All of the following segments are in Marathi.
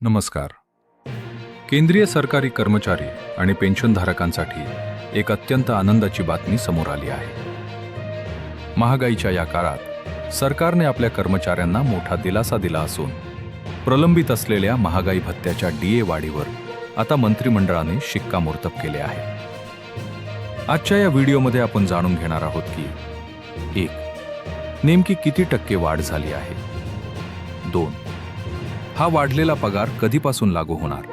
नमस्कार. केंद्रीय सरकारी कर्मचारी आणि पेन्शनधारकांसाठी एक अत्यंत आनंदाची बातमी समोर आली आहे. महागाईच्या या काळात सरकारने आपल्या कर्मचाऱ्यांना मोठा दिलासा दिला असून प्रलंबित असलेल्या महागाई भत्त्याच्या DA वाढीवर आता मंत्रिमंडळाने शिक्कामोर्तब केले आहे. आजच्या या व्हिडिओमध्ये आपण जाणून घेणार आहोत की 1. नेमकी किती टक्के वाढ झाली आहे. 2. हा वाढलेला पगार कधीपासून लागू होणार.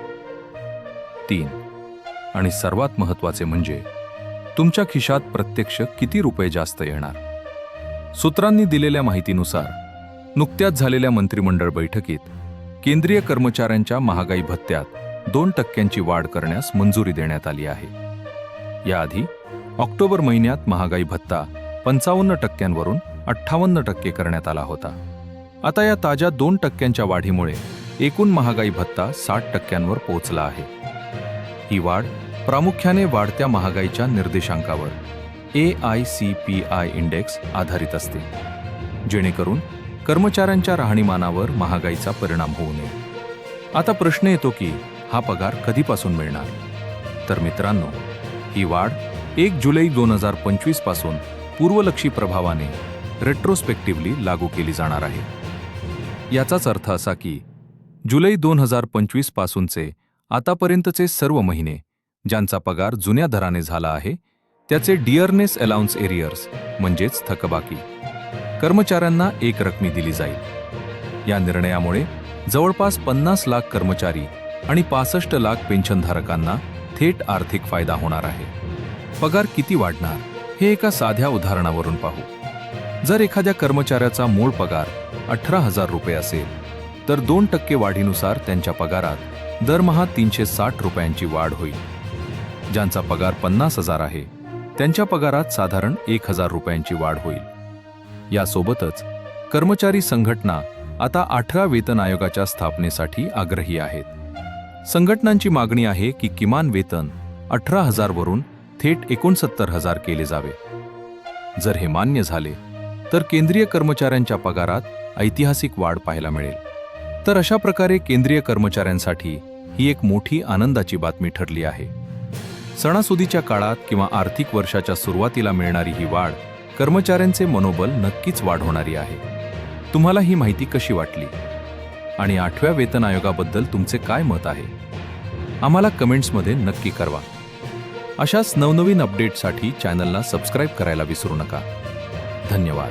3. आणि सर्वात महत्त्वाचे म्हणजे तुमच्या खिशात प्रत्यक्ष किती रुपये जास्त येणार. सूत्रांनी दिलेल्या माहितीनुसार नुकत्याच झालेल्या मंत्रिमंडळ बैठकीत केंद्रीय कर्मचाऱ्यांच्या महागाई भत्त्यात 2% वाढ करण्यास मंजुरी देण्यात आली आहे. याआधी ऑक्टोबर महिन्यात महागाई भत्ता 55% वरून 58% करण्यात आला होता. आता या ताज्या 2% वाढीमुळे एकूण महागाई भत्ता 60% पोहोचला आहे. ही वाढ प्रामुख्याने वाढत्या महागाईच्या निर्देशांकावर AICPI इंडेक्स आधारित असते, जेणेकरून कर्मचाऱ्यांच्या राहणीमानावर महागाईचा परिणाम होऊ नये. आता प्रश्न येतो की हा पगार कधीपासून मिळणार. तर मित्रांनो, ही वाढ 1 जुलै 2025 पासून पूर्वलक्षी प्रभावाने रेट्रोस्पेक्टिव्हली लागू केली जाणार आहे. याचाच अर्थ असा की जुलै 2025 पासूनचे आतापर्यंतचे सर्व महिने ज्यांचा पगार जुन्या दराने झाला आहे त्याचे डिअरनेस अलाउन्स एरियर्स म्हणजेच थकबाकी कर्मचाऱ्यांना एक रकमी दिली जाईल. या निर्णयामुळे जवळपास 50 लाख कर्मचारी आणि 65 लाख पेन्शनधारकांना थेट आर्थिक फायदा होणार आहे. पगार किती वाढणार हे एका साध्या उदाहरणावरून पाहू. जर एखाद्या कर्मचाऱ्याचा मूळ पगार 18,000 रुपये असेल तर 2% वाढीनुसार त्यांच्या पगारात दरमहा 360 रुपयांची वाढ होईल. ज्यांचा पगार 50,000 आहे त्यांच्या पगारात साधारण 1,000 रुपयांची वाढ होईल. यासोबतच कर्मचारी संघटना आता 8व्या वेतन आयोगाच्या स्थापनेसाठी आग्रही आहेत. संघटनांची मागणी आहे की किमान वेतन 18,000 वरून थेट 69,000 केले जावे. जर हे मान्य झाले तर केंद्रीय कर्मचाऱ्यांच्या पगारात ऐतिहासिक वाढ पाहायला मिळेल. तर अशा प्रकारे केंद्रीय कर्मचाऱ्यांसाठी ही एक मोठी आनंदाची बातमी ठरली आहे. सणासुदीच्या काळात किंवा आर्थिक वर्षाच्या सुरुवातीला मिळणारी ही वाढ कर्मचाऱ्यांचे मनोबल नक्कीच वाढवणारी आहे. तुम्हाला ही माहिती कशी वाटली आणि 8व्या वेतन आयोगाबद्दल तुमचे काय मत आहे आम्हाला कमेंट्समध्ये नक्की कळवा. अशाच नवनवीन अपडेटसाठी चॅनलला सबस्क्राईब करायला विसरू नका. धन्यवाद.